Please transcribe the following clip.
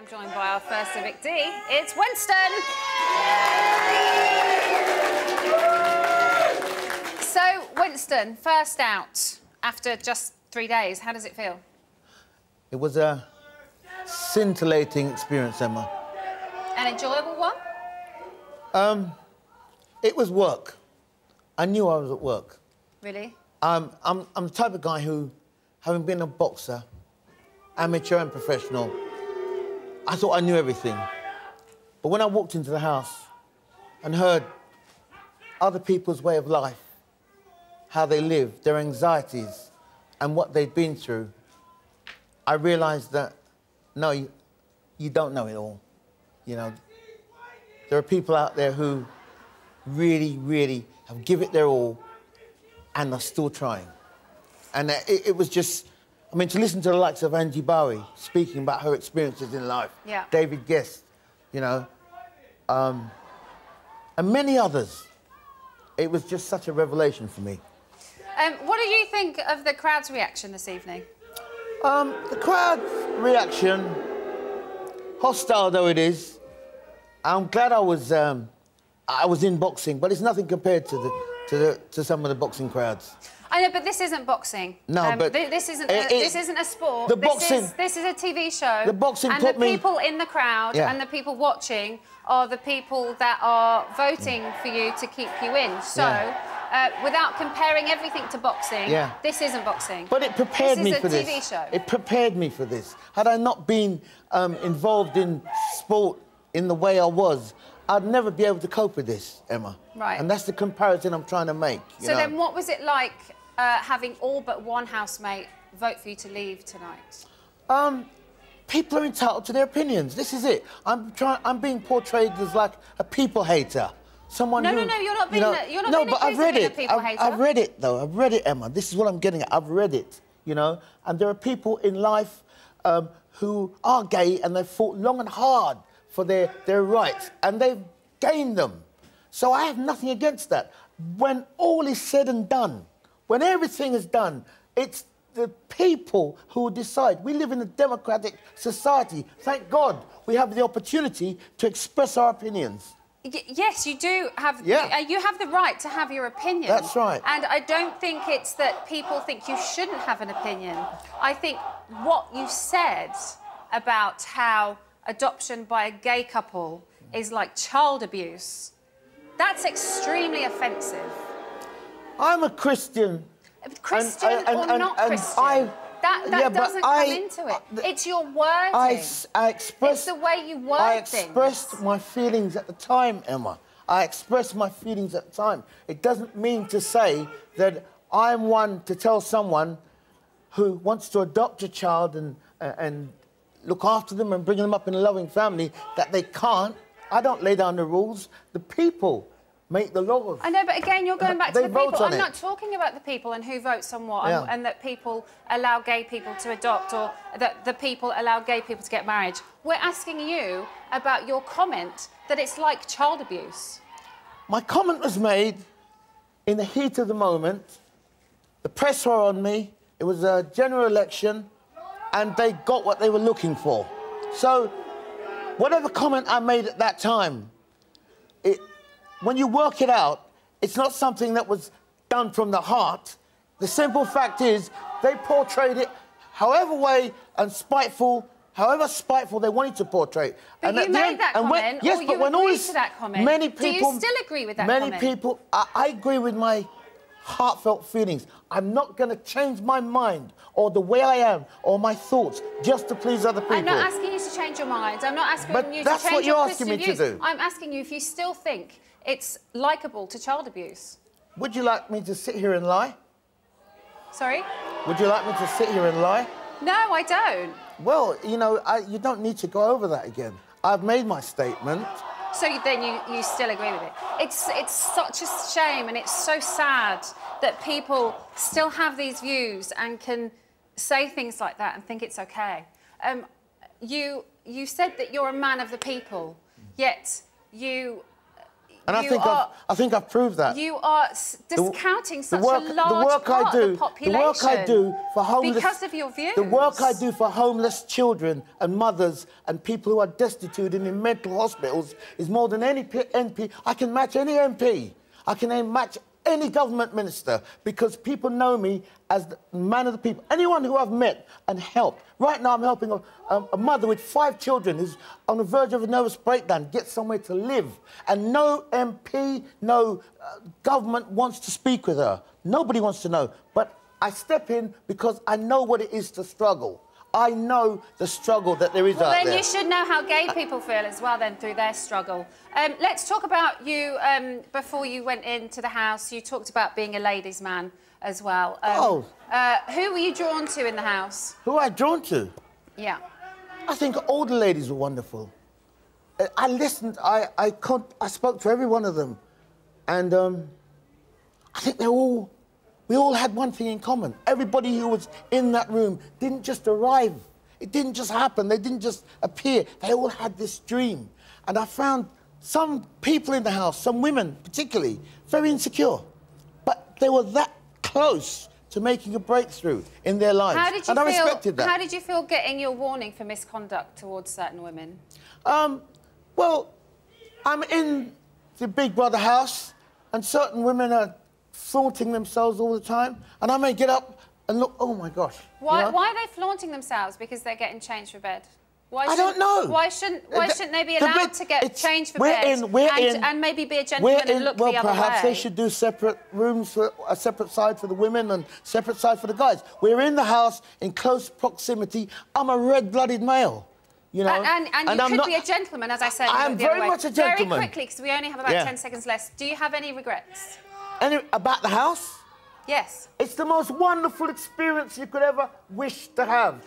I'm joined by our first evictee. It's Winston. So, Winston, first out after just 3 days. How does it feel? It was a scintillating experience, Emma. An enjoyable one? It was work. I knew I was at work. Really? I'm the type of guy who, having been a boxer, amateur and professional, I thought I knew everything. But when I walked into the house and heard other people's way of life, how they lived, their anxieties, and what they'd been through, I realised that, no, you don't know it all. You know, there are people out there who really, really have given it their all and are still trying. And it was just, I mean, to listen to the likes of Angie Bowie speaking about her experiences in life, yeah. David Guest, you know, and many others, it was just such a revelation for me. What did you think of the crowd's reaction this evening? The crowd's reaction, hostile though it is, I'm glad I was in boxing, but it's nothing compared to some of the boxing crowds. I know, but this isn't boxing. No, but this isn't a sport. The boxing. This is a TV show. The boxing and put the me. people in the crowd and the people watching are the people that are voting for you to keep you in. So, without comparing everything to boxing, this isn't boxing. But it prepared me for this. This is a TV show. It prepared me for this. Had I not been involved in sport in the way I was, I'd never be able to cope with this, Emma. Right. And that's the comparison I'm trying to make. So then what was it like having all but one housemate vote for you to leave tonight? People are entitled to their opinions. This is it. I'm being portrayed as like a people hater. Someone who... No, you're not being you're not no, being but I've read it. a people hater. I've read it, though. I've read it, Emma. This is what I'm getting at. I've read it, you know. And there are people in life who are gay and they've fought long and hard for their rights, and they've gained them. So I have nothing against that. When all is said and done, when everything is done, it's the people who decide. We live in a democratic society. Thank God we have the opportunity to express our opinions. Yes, you do have... you have the right to have your opinion. That's right. And I don't think it's that people think you shouldn't have an opinion. I think what you said about how adoption by a gay couple is like child abuse, that's extremely offensive. I'm a Christian. Christian or not Christian, that doesn't come into it. It's your wording. I expressed... It's the way you word I expressed my feelings at the time, Emma. I expressed my feelings at the time. It doesn't mean to say that I'm one to tell someone who wants to adopt a child and look after them and bring them up in a loving family that they can't. I don't lay down the rules. The people make the laws. I know, but again, you're going back to the people. I'm not talking about the people and who votes on what, and that people allow gay people to adopt or that the people allow gay people to get married. We're asking you about your comment that it's like child abuse. My comment was made in the heat of the moment. The press were on me. It was a general election, and they got what they were looking for. So, whatever comment I made at that time, when you work it out, it's not something that was done from the heart. The simple fact is, they portrayed it however way and however spiteful they wanted to portray it. But you made that comment, yes, or but you when agreed to that comment. Many people, do you still agree with that comment? Many people, I agree with my heartfelt feelings. I'm not going to change my mind or the way I am or my thoughts just to please other people. I'm not asking you to change your mind. I'm not asking you to change your Christian views. But that's what you're asking me to do. I'm asking you if you still think it's likeable to child abuse. Would you like me to sit here and lie? Sorry? Would you like me to sit here and lie? No, I don't. Well, you know, you don't need to go over that again. I've made my statement. So then you still agree with it? It's such a shame and it's so sad that people still have these views and can say things like that and think it's OK. You said that you're a man of the people, yet you And I think I've proved that. You are discounting such a large work part of the population. The work I do for homeless... Because of your views. The work I do for homeless children and mothers and people who are destitute and in mental hospitals is more than any MP. I can match any MP. I can match any government minister because people know me as the man of the people. Anyone who I've met and helped. Right now I'm helping a mother with 5 children who's on the verge of a nervous breakdown, get somewhere to live. And no MP, no government wants to speak with her. Nobody wants to know. But I step in because I know what it is to struggle. I know the struggle that there is out there. Then you should know how gay people feel as well, then, through their struggle. Let's talk about you. Before you went into the house, you talked about being a ladies' man as well. Who were you drawn to in the house? Who I drawn to? Yeah. I think all the ladies were wonderful. I listened. I spoke to every one of them, and I think we all had one thing in common. Everybody who was in that room didn't just arrive. It didn't just happen. They didn't just appear. They all had this dream. And I found some people in the house, some women particularly, very insecure. But they were that close to making a breakthrough in their lives. How did you I respected that. How did you feel getting your warning for misconduct towards certain women? Well, I'm in the Big Brother house, and certain women are flaunting themselves all the time, and I may get up and look, oh my gosh. Why are they flaunting themselves? Because they're getting changed for bed? I don't know. Why shouldn't they be allowed to get changed for bed and maybe be a gentleman and look the other way? Well, perhaps they should do separate rooms, a separate side for the women and separate side for the guys. We're in the house in close proximity. I'm a red-blooded male. You know, and you could be a gentleman, as I said. I'm very much a gentleman. Very quickly, because we only have about 10 seconds left. Do you have any regrets? About the house? Yes. It's the most wonderful experience you could ever wish to have.